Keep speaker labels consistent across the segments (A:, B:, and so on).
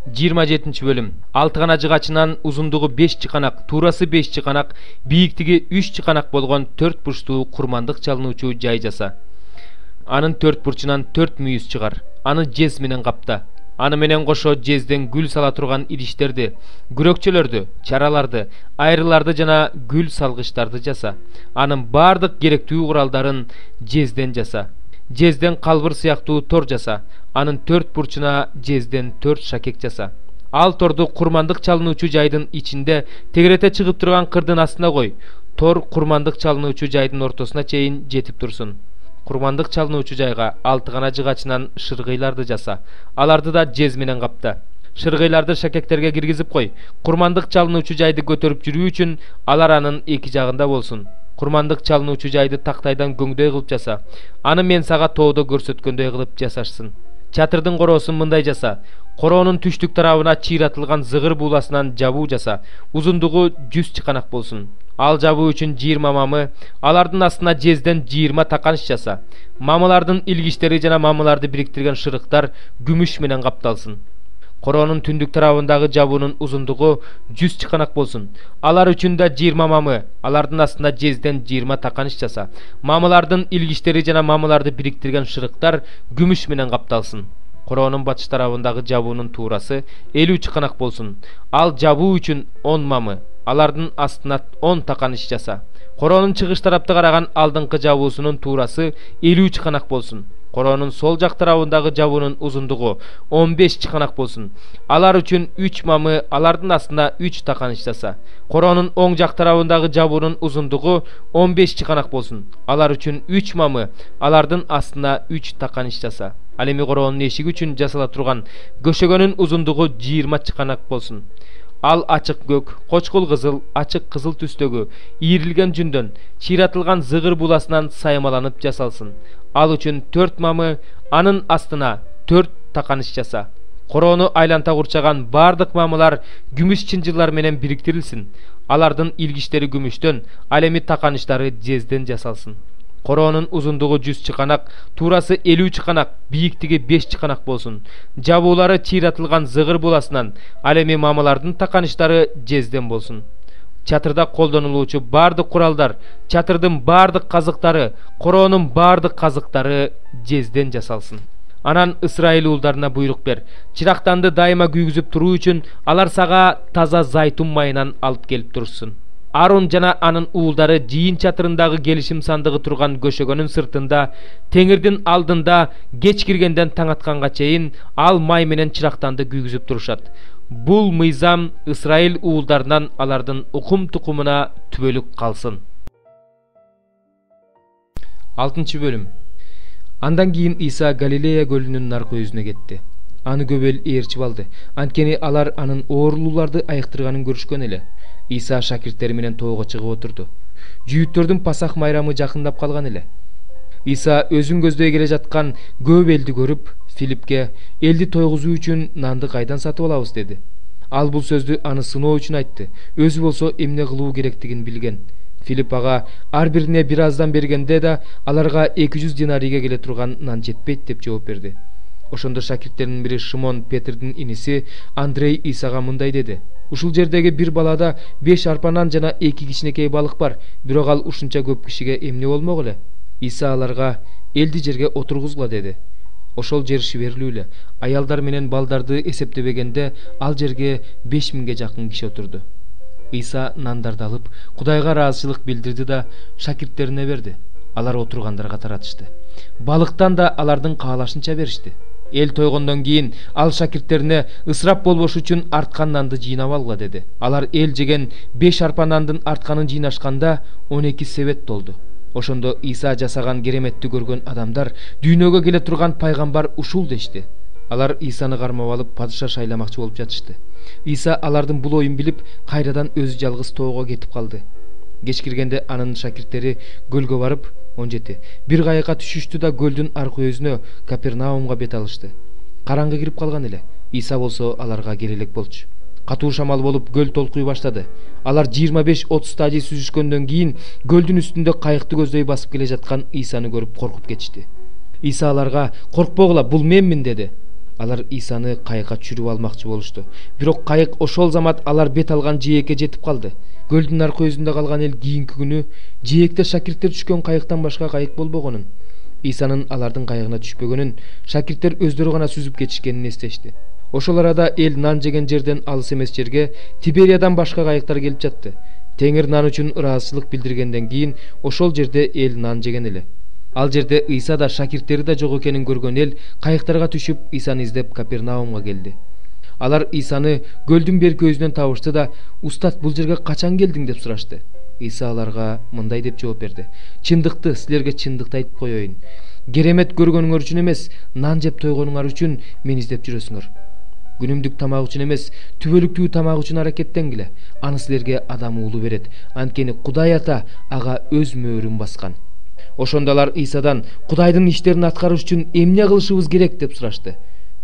A: 27 bölüm. Алтыгана жыгачынан узундугу 5 чыканак, туурасы 5 чыканак, бийиктиги 3 чыканак болгон 4 бурчтуу курмандык чалынуучу жай жаса. Анын 4 бурчунан 4 мүйүз чыгар. Аны жез менен капта. Аны менен кошо жезден гүл сала турган идиштерди, күрөкчөлөрдү, чараларды, айрыларды жана гүл салгычтарды жаса. Анын бардык керектүү куралдарын жезден жаса. Жезден калбыр сыяктуу тор жаса. Анын 4 бурчуна жезден 4 шакек жаса. Ал торду курмандык чалынуучу жайдын ичинде тегерете чыгып турган кырдын астына кой. Тор курмандык чалынуучу жайдын ортосуна чейин жетип турсун. Курмандык чалынуучу жайга 6 гана жыгачынан шыргыйларды жаса. Аларды да жез менен капта. Шыргыйларды шакектерге киргизип кой. Курмандык чалынуучу жайды көтөрүп жүрүү үчүн алар анын эки жагында болсун. Курмандык чалынуучу жайды тактайдан көңдөй кылып жаса. Аны мен сага тоодо көрсөткөндөй кылып жасашсын. Чатырдын короосун мындай жаса. Короонун түштүк тарабына чыйратылган зыгыр бууласынан жабуу жаса. Узундугу 100 чыканак болсун. Ал жабуу үчүн 20 мамы, алардын астына жезден 20 таканыш жаса. Мамылардын илгичтери жана мамыларды бириктирген шырыктар күмүш менен капталсын. Короонун түндүк тарабындагы жабуунун узундугу 100 чыканак болсун. Алар үчүн да 20 мамы, алардын астына жезден 20 таканыш жаса. Мамылардын илгичтери жана мамыларды бириктирген шырыктар күмүш менен капталсын. Короонун батыш тарабындагы жабуунун туурасы 50 чыканак болсун. Ал жабуу үчүн 10 мамы, алардын астына 10 таканыш жаса. Короонун чыгыш тарапты караган алдыңкы жабуусунун туурасы 50 чыканак болсун. Короонун сол жак тарабындагы жабуунун узундугу 15 чыканак болсун. Алар үчүн 3 мамы, алардын астына 3 таканыш жаса. Короонун оң жак тарабындагы жабуунун узундугу 15 чыканак болсун. Алар үчүн 3 мамы, алардын астына 3 таканыш жаса. Ал эми короонун эшиги үчүн жасала турган көшөгөнүн узундугу 20 чыканак болсун. Ал ачык көк, кочкул кызыл, ачык кызыл түстөгү, ийрилген жүндөн, чыйратылган зыгыр буласынан саймаланып жасалсын. Ал үчүн 4 мамы, анын астына 4 таканыш жаса. Короону айланта курчаган бардык мамылар күмүш чынжылар менен бириктирилсин. Алардын илгичтери күмүштөн, ал эми таканыштары жезден жасалсын. Короонун узундугу 100 чыканак, туурасы 50 чыканак, бийиктиги 5 чыканак болсун. Жабуулары чыйратылган зыгыр буласынан, ал эми мамылардын таканыштары жезден болсун. Чатырда колдонулуучу бардык куралдар, чатырдын бардык казыктары, короонун бардык казыктары жезден жасалсын. Анан Ысрайыл уулдарына буйрук бер. Чырактанды дайыма күйгүзүп туруу үчүн алар сага таза зайтун майынан алып келип турушсун. Арун жана анын уулдары жыйын чатырындагы келишим сандыгы турган көшөгөнүн сыртында, теңирдин алдында кеч киргенден таң атканга чейин ал май менен чырактанды күйгүзүп турушат. Бул мыйзам Ысрайыл уулдарынан алардын укум тукумуна түбөлүк калсын. 6 бөлүм. Андан кийин Иса Галилея көлүнүн наркы өзүнө кетти. Аны көп эл ээрчип алды. Анткени алар анын оорулууларды айыктырганын көрүшкөн эле. Иса шакирттери менен тоого чыгып отурду. Жүйүттөрдүн Пасах майрамы жакындап калган эле. Иса өзүн көздөй келе жаткан көп элди көрүп, Филиппке элди тойгузуу үчүн нанды кайдан сатып алабыз деди. Ал бул сөздү аны сыноо үчүн айтты. Өзү болсо эмне кылуу керектигин билген. Филипп ага ар бирине бир аздан бергенде да аларга 200 динарийге келе турган нан жетпейт деп жооп берди. Ошондо шакирттеринин бири Шимон Петрдин иниси Андрей Исага мындай деди: "Ушул жердеги бир балада 5 арпанан жана 2 кичинекей балык бар, бирок ал ушунча көп кишиге эмне болмок эле?" Иса аларга: "Элди жерге отургузгула" деди. Ошол жер шиберлүү эле. Аялдар менен балдарды эсептебегенде ал жерге 5000ге жакын киши отурду. Иса нандарды алып, Кудайга ыраазычылык билдирди да шакирттерине берди. Алар отургандарга таратышты. Балыктан да алардын каалашынча беришти. Эл тойгондон кийин ал шакирттерине ысырап болбош үчүн арткан нанды жыйнап алгыла деди. Алар эл жеген 5 арпа нандын артканын жыйнашканда 12 себет толду. Ошондо Иса жасаган кереметти көргөн адамдар дүйнөгө келе турган пайгамбар ушул дешти. Алар Исаны кармап алып падыша шайламакчы болуп жатышты. Иса алардын бул оюн билип, кайрадан өзү жалгыз тоого кетип калды. Кеч киргенде анын шакирттери көлгө барып, 17. Бир кайыкка түшүштү да көлдүн аркы өзүнө Капернаумга бет алышты. Караңгы кирип калган эле. Иса болсо аларга келе элек болчу. Катуу шамал болуп көл толкуй баштады. Алар 25-30 стадий сүзүшкөндөн кийин көлдүн үстүндө кайыкты көздөй басып келе жаткан Исаны көрүп коркуп кетишти. Иса аларга: "Коркпогула, бул менмин" деди. Алар Исаны кайыкка чүрүп алмакчы болушту. Бирок кайык ошол замат алар бет алган жээкке жетип калды. Көлдүн аркы өзүндө калган эл кийинки күнү жээкте шакирттер түшкөн кайыктан башка кайык болбогонун, Исанын алардын кайыгына түшпөгөнүн, шакирттер өздөрү гана сүзүп кетишкенин эстешти. Ошол арада эл нан жеген жерден алыс эмес жерге Тибериядан башка кайыктар келип жатты. Теңир нан үчүн ыраазычылык билдиргенден кийин ошол жерде эл нан жеген эле. Ал жерде Иса да шакирттери да жок экенин көргөн эл кайыктарга түшүп Исаны издеп Капернаумга келди. Алар Исаны көлдүн берки өзүнөн табышты да: "Устат, бул жерге качан келдиң?" деп сурашты. Иса аларга мындай деп жооп берди: "Чындыкты, силерге чындыкты айтып коеюн. Керемет көргөнүңөр үчүн эмес, нан жеп тойгонуңар үчүн мени издеп жүрөсүңөр. Күнүмдүк тамак үчүн эмес, түбөлүктүү тамак үчүн аракеттенгиле. Аны силерге Адам уулу берет. Анткени Кудай Ата ага өз мөөрүн баскан." Ошондо алар Исадан: "Кудайдын иштерин аткарыш үчүн эмне кылышыбыз керек?" деп сурашты.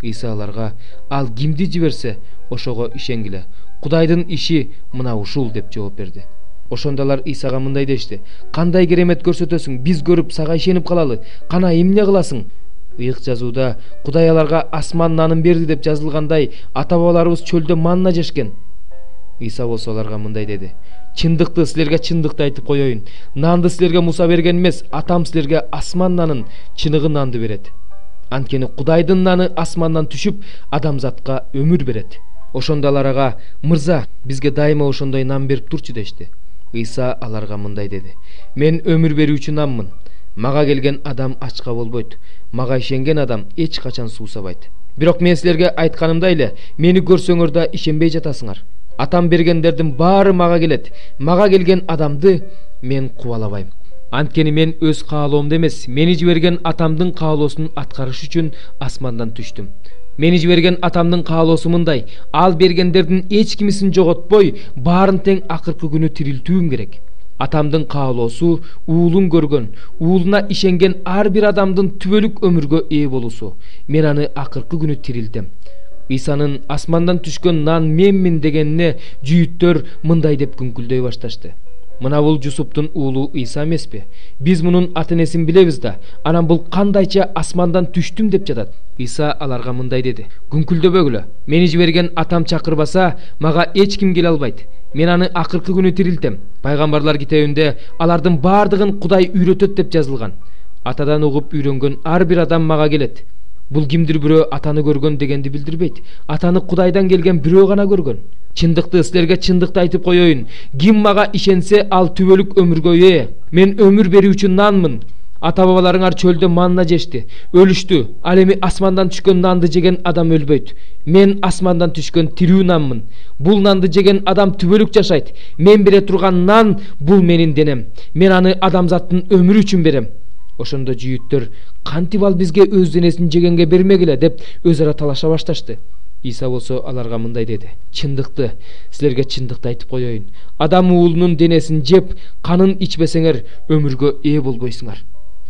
A: Иса аларга: "Ал кимди жиберсе, ошого ишенгиле. Кудайдын иши мына ушул" деп жооп берди. Ошондо алар Исага мындай дешти: "Кандай керемет көрсөтөсүң? Биз көрүп сага ишенип калалы. Кана эмне кыласың?" Ыйык жазууда Кудай аларга асман нанын берди деп жазылгандай, ата-бабаларыбыз чөлдө манна жешкен. Иса болсо аларга мындай деди: "Чындыкты, силерге чындыкты айтып коеюн. Нанды силерге Муса берген эмес, Атам силерге асман нанын, чыныгы нанды берет. Анткени Кудайдын наны асмандан түшүп, адамзатка өмүр берет." Ошондо алар ага: "Мырза, бизге дайыма ошондой нан берип турчу" дешти. Иса аларга мындай деди: "Мен өмүр берүүчү нанмын. Мага келген адам ачка болбойт. Мага ишенген адам эч качан суусабайт. Бирок мен силерге айтканымдай эле, мени көрсөңөр да ишенбей жатасыңар. Атам бергендердин баары мага келет. Мага келген адамды мен кубалабайм. Анткени мен өз каалоомду эмес, мени жиберген Атамдын каалоосун аткарыш үчүн асмандан түштүм. Мени жиберген Атамдын каалоосу мындай: ал бергендердин эч кимисин жоготпой, баарын тең акыркы күнү тирилтүүм керек. Атамдын каалоосу уулун көргөн, уулуна ишенген ар бир адамдын түбөлүк өмүргө ээ болуусу. Мен аны акыркы күнү тирилтем." Исанын асмандан түшкөн нан менмин дегенине жүйүттөр мындай деп күңкүлдөй башташты: "Мына бул Жусуптун уулу Иса эмеспи? Биз мунун ата-энесин билебиз да. Анан бул кандайча асмандан түштүм деп жатат?" Иса аларга мындай деди: "Күңкүлдөбөгүлө. Мени жиберген Атам чакырбаса, мага эч ким келе албайт. Мен аны акыркы күнү тирилтем. Пайгамбарлар китебинде алардын баардыгын Кудай үйрөтөт деп жазылган. Атадан угуп үйрөнгөн ар бир адам мага келет. Бул кимдир бирөө Атаны көргөн дегенди билдирбейт. Атаны Кудайдан келген бирөө гана көргөн. Чындыкты, силерге чындыкты айтып коеюн. Ким мага ишенсе, ал түбөлүк өмүргө ээ. Мен өмүр берүүчү нанмын. Ата-бабаларыңар чөлдө манна жешти, өлүштү. Ал эми асмандан түшкөн нанды жеген адам өлбөйт. Мен асмандан түшкөн тирүү нанмын. Бул нанды жеген адам түбөлүк жашайт. Мен бере турган нан бул менин денем. Мен аны адамзаттын өмүрү үчүн берем." Ошондо жүйүттөр: "Кантип ал бизге өз денесин жегенге бермегиле?" деп өз ара талаша башташты. Иса болсо аларга мындай деди: "Чындыкты, силерге чындыкты айтып коеюн. Адам уулунун денесин жеп, канын ичпесеңер, өмүргө ээ болбойсуңар.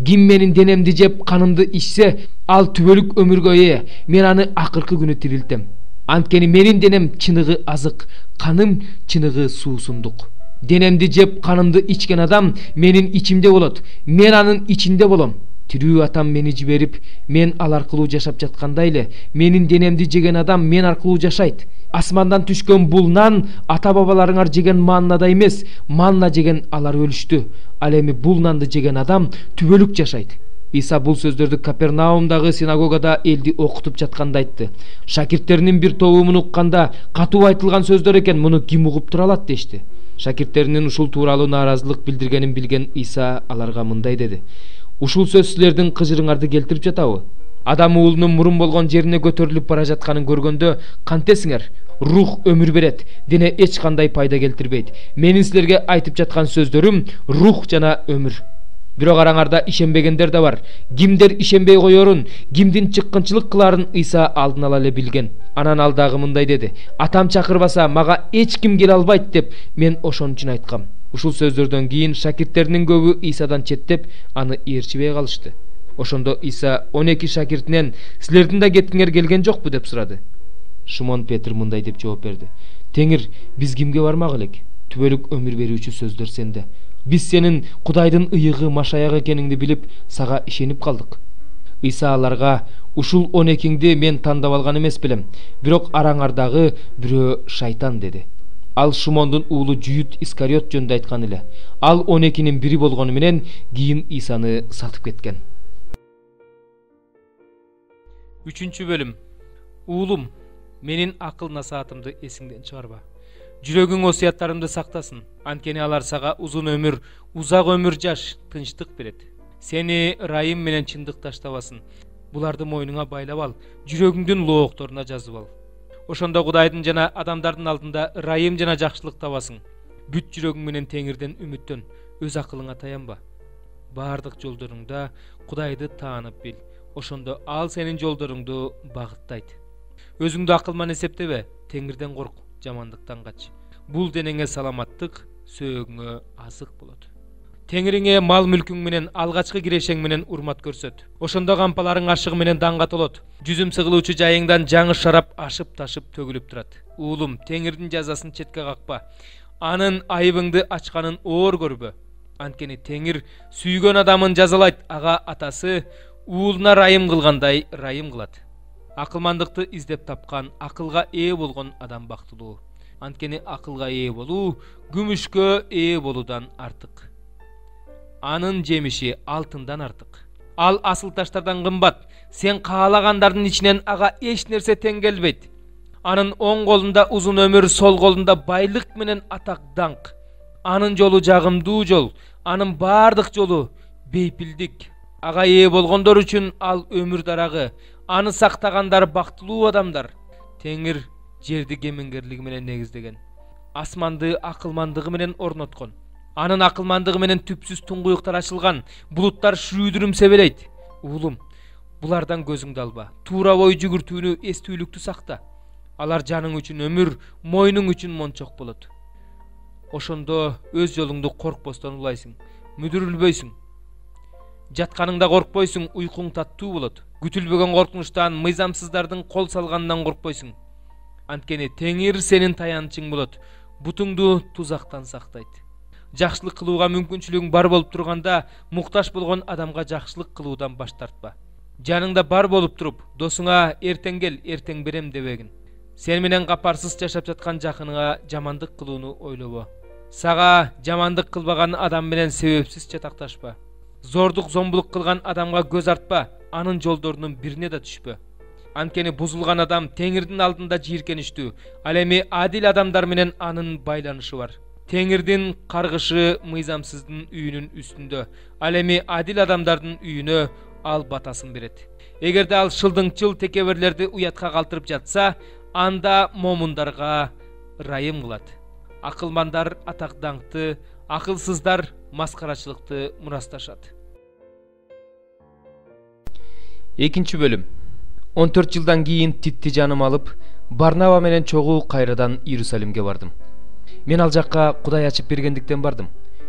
A: Ким менин денемди жеп, канымды ичсе, ал түбөлүк өмүргө ээ. Мен аны акыркы күнү тирилтем. Анткени менин денем чыныгы азык, каным чыныгы суусундук. Денемди жеп, канымды ичкен адам менин ичимде болот, мен анын ичинде болом. Тирүү Атам мени жиберип, мен ал аркылуу жашап жаткандай эле, менин денемди жеген адам мен аркылуу жашайт. Асмандан түшкөн бул нан ата-бабаларыңар жеген маннада эмес, манна жеген алар өлүштү. Ал эми бул нанды жеген адам түбөлүк жашайт." Иса бул сөздөрдү Капернаумдагы синагогада элди окутуп жатканда айтты. Шакирттеринин бир тобу муну укканда: "Катуу айтылган сөздөр экен, муну ким угуп тура алат?" дешти. Шакирттеринин ушул тууралуу нааразылык билдиргенин билген Иса аларга мындай деди: "Ушул сөз силердин кыжырыңарды келтирип жатабы? Адам уулунун мурун болгон жерине көтөрүлүп бара жатканын көргөндө кантесиңер? Рух өмүр берет, дене эч кандай пайда келтирбейт. Менин силерге айтып жаткан сөздөрүм рух жана өмүр. Бирок араңарда ишенбегендер да бар. Кимдер ишенбей коерун, кимдин чыккынчылык кыларын Иса алдын ала эле билген. Анан ал дагы мындай деди: "Атам чакырбаса, мага эч ким келе албайт деп мен ошон үчүн айткам." Ушул сөздөрдөн кийин шакирттеринин көбү Исадан четтеп, аны ээрчибей калышты. Ошондо Иса 12 шакиртинен: "Силердин да кеткиңер келген жокпу?" деп сурады. Шимон Петр мындай деп жооп берди: "Теңир, биз кимге бармак элек? Түбөлүк өмүр берүүчү сөздөр сенде. Биз сенин Кудайдын ыйыгы, Машаяк экениңди билип, сага ишенип калдык." Ыйса аларга: "Ушул 12-ңди мен тандап алган эмес белем, бирок араңардагы бирөө шайтан" деди. Ал Шимондун уулу Жүйүт Искариот жөнүндө айткан эле. Ал 12-нин бири болгону менен кийин Ыйсаны сатып кеткен. 3-бөлүм. Уулум, менин акыл насаатымды эсиңден чыгарба. Жүрөгүң осуяттарымды сактасын, анткени алар сага узун өмүр, узак өмүр жаш, тынчтык берет. Сени ырайым менен чындык таштабасын. Буларды мойнуңа байлап ал, жүрөгүңдүн лоокторуна жазып ал. Ошондо Кудайдын жана адамдардын алдында ырайым жана жакшылык табасың. Бүт жүрөгүң менен Теңирден үмүттөн, өз акылыңа таянба. Бардык жолдоруңда Кудайды таанып бил. Ошондо ал сенин жолдоруңду багыттайт. Өзүңдү акылман эсептебе, Теңирден корк, жамандыктан кач. Бул денеңе саламаттык, сөөгүңө азык болот. Теңириңе мал мүлкүң менен алгачкы кирешең менен урмат көрсөт. Ошондо кампаларың ашыгы менен даңга толот. Жүзүм сыгылуучу жайыңдан жаңы шарап ашып-ташып төгүлүп турат. Уулум, Теңирдин жазасын четке какпа. Анын айыбыңды ачканын оор көрбө. Анткени Теңир сүйгөн адамын жазалайт, ага атасы уулуна райым кылгандай райым кылат. Акылмандыкты издеп тапкан, акылга ээ болгон адам бактылуу. Анткени акылга ээ болуу күмүшкө ээ болуудан артык. Анын жемиши алтындан артык. Ал асыл таштардан кымбат. Сен каалагандардын ичинен ага эч нерсе тең келбейт. Анын оң колунда узун өмүр, сол колунда байлык менен атак даңк. Анын жолу жагымдуу жол, анын бардык жолу бейпилдик. Ага ээ болгондор үчүн ал өмүр дарагы. Аны сактагандар бактылуу адамдар. Теңир жерди кемеңгерлиги менен негиздеген. Асманды акылмандыгы менен орноткон. Анын акылмандыгы менен түпсүз туңгуюктар ачылган, булуттар шүрүүдүрүм себелейт. Уулум, булардан көзүңдү алба. Туура бой жүгүртүүнү, эстүүлүктү сакта. Алар жаның үчүн өмүр, мойнуң үчүн мончок болот. Ошондо өз жолуңду коркпостон улайсың, мүдүрүлбөйсүң. Жатканыңда коркпойсуң, уйкуң таттуу болот. Күтүлбөгөн коркунучтан, мыйзамсыздардын кол салганынан коркпойсуң. Анткени Теңир сенин таянычың болот. Бутуңду тузактан сактайт. Жакшылык кылууга мүмкүнчүлүгүң бар болуп турганда, муктаж болгон адамга жакшылык кылуудан баш тартпа. Жаныңда бар болуп туруп, досуңа эртең кел, эртең берем дебегин. Сен менен капарсыз жашап жаткан жакыныңа жамандык кылууну ойлобо. Сага жамандык кылбаган адам менен себепсиз чатакташпа. Зордук, зомбулук кылган адамга көз артпа, анын жолдорунун бирине да түшпө. Анткени бузулган адам Теңирдин алдында жийиркеништүү, ал эми адил адамдар менен анын байланышы бар. Теңирдин каргышы мыйзамсыздын үйүнүн үстүндө, ал эми адил адамдардын үйүнө ал батасын берет. Эгерде ал шылдыңчыл текеберлерди уятка калтырып жатса, анда момундарга ырайым кылат. Акылмандар атак даңкты, акылсыздар маскарачылыкты мурасташат. 2-бөлүм. 14 жылдан кийин Титти жаным алып, Барнаба менен чогуу кайрадан Иерусалимге бардым. Мен ал жакка Кудай ачып бергендиктен бардым.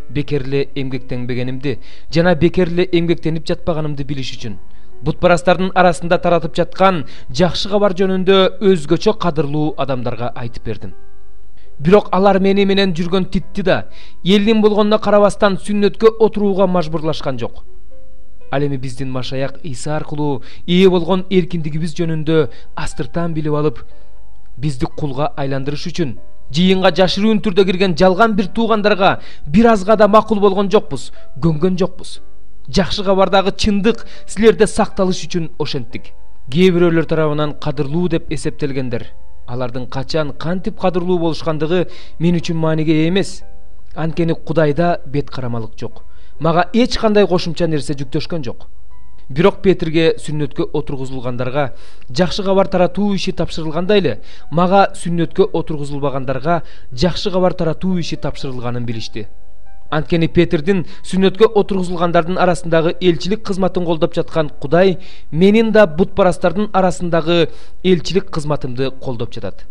A: Бекерле эмгектенбегенимди жана бекерле эмгектенип жатпаганымды билиш үчүн. Бутпарастардын арасында таратып жаткан жакшы кабар жөнүндө өзгөчө кадырлуу адамдарга айтып бердим. Бирок алар мени менен жүргөн Титти да элдин болгонуна карабастан сүннөткө отурууга мажбурлашкан жок. Ал эми биздин Машаяк Ыйса аркылуу ээ болгон эркиндигибиз жөнүндө астыртан билип алып, бизди кулга айландырыш үчүн жыйынга жашыруун түрдө кирген жалган бир туугандарга бир азга да макул болгон жокпуз, көнгөн жокпуз. Жакшы кабардагы чындык силерде сакталыш үчүн ошенттик. Кээ бирөөлөр тарабынан кадырлуу деп эсептелгендер. Алардын качан кантип кадырлуу болушкандыгы мен үчүн мааниге ээ эмес. Анткени Кудайда бет карамалык жок. Мага эч кандай кошумча нерсе жүктөшкөн жок. Бирок Петрге сүннөткө отургузулгандарга жакшы кабар таратуу иши тапшырылгандай эле, мага сүннөткө отургузулбагандарга жакшы кабар таратуу иши тапшырылганын билишти. Анткени Петрдин сүннөткө отургузулгандардын арасындагы элчилик кызматын колдоп жаткан Кудай менин да бутпарастардын арасындагы элчилик кызматымды колдоп жатат.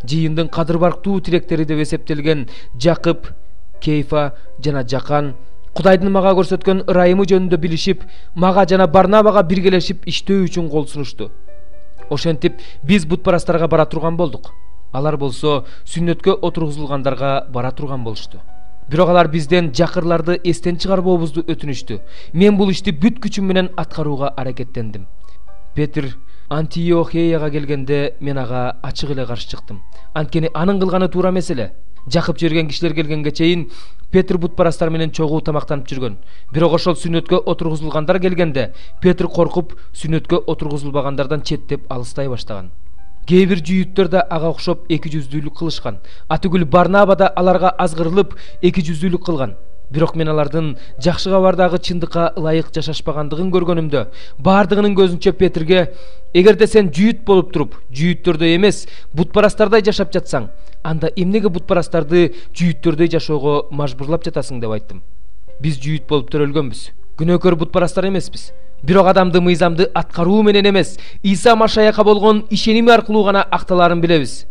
A: Жыйындын кадыр барктуу тилектери деп эсептелген Жакып, Кейфа жана Жакан Кудайдын мага көрсөткөн ырайымы жөнүндө билишип, мага жана Барнабага биргелешип иштөө үчүн кол сунушту. Ошентип биз бутпарастарга бара турган болдук. Алар болсо сүннөткө отургузулгандарга бара турган болушту. Бирок алар бизден жакырларды эстен чыгарбообузду өтүнүштү. Мен бул ишти бүт күчүм менен аткарууга аракеттендим. Петр Антиохияга келгенде мен ага ачык эле каршы чыктым. Анткени анын кылганы туура эмес эле. Жакып жиберген кишилер келгенге чейин Петр бутпарастар менен чогуу тамактанып жүргөн. Бирок ошол сүннөткө отургузулгандар келгенде Петр коркуп сүннөткө отургузулбагандардан четтеп алыстай баштаган. Кээ бир жүйүттөр да ага окшоп эки жүздүүлүк кылышкан. Атүгүл Барнаба да аларга азгырылып эки жүздүүлүк кылган. Бирок мен алардын жакшы кабардагы чындыкка ылайык жашашпагандыгын көргөнүмдө, бардыгынын көзүнчө Петрге эгерде сен жүйүт болуп туруп, жүйүттөрдөй эмес, бутпарастардай жашап жатсаң, анда эмнеге бутпарастарды жүйүттөрдөй жашоого мажбурлап жатасың деп айттым. Биз жүйүт болуп төрөлгөнбүз. Күнөөкөр бутпарастар эмеспиз. Бирок адамды мыйзамды аткаруу менен эмес, Иса Машаяка болгон ишеними аркылуу гана акталарын билебиз.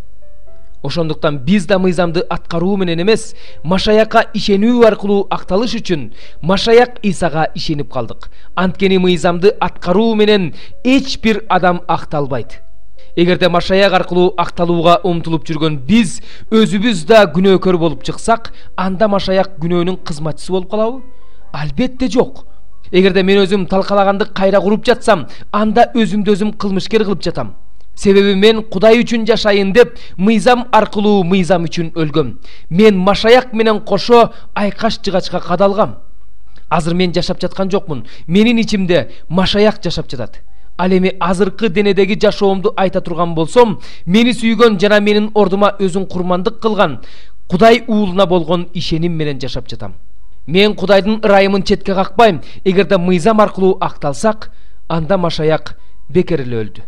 A: Ошондуктан биз да мыйзамды аткаруу менен эмес, Машаяка ишенүү аркылуу акталыш үчүн Машаяк Исага ишенип калдык. Анткени мыйзамды аткаруу менен эч бир адам акталбайт. Эгерде Машаяк аркылуу акталууга умтулуп жүргөн биз өзүбүз да күнөөкөр болуп чыксак, анда Машаяк күнөөнүн кызматчысы болуп калабы? Албетте жок. Эгерде мен өзүм талкалаганды кайра куруп жатсам, анда өзүмдү өзүм кылмышкер кылып жатам. Себеби мен Кудай үчүн жашайын деп, мыйзам аркылуу мыйзам үчүн өлгөм. Мен Машаяк менен кошо айкаш жыгачка кадалгам. Азыр мен жашап жаткан жокмун. Менин ичимде Машаяк жашап жатат. Ал эми азыркы денедеги жашоомду айта турган болсом, мени сүйгөн жана менин ордума өзүн курмандык кылган Кудай уулуна болгон ишеним менен жашап жатам. Мен Кудайдын ырайымын четке какпайм. Эгерде мыйзам аркылуу акталсак, анда Машаяк бекер эле өлдү.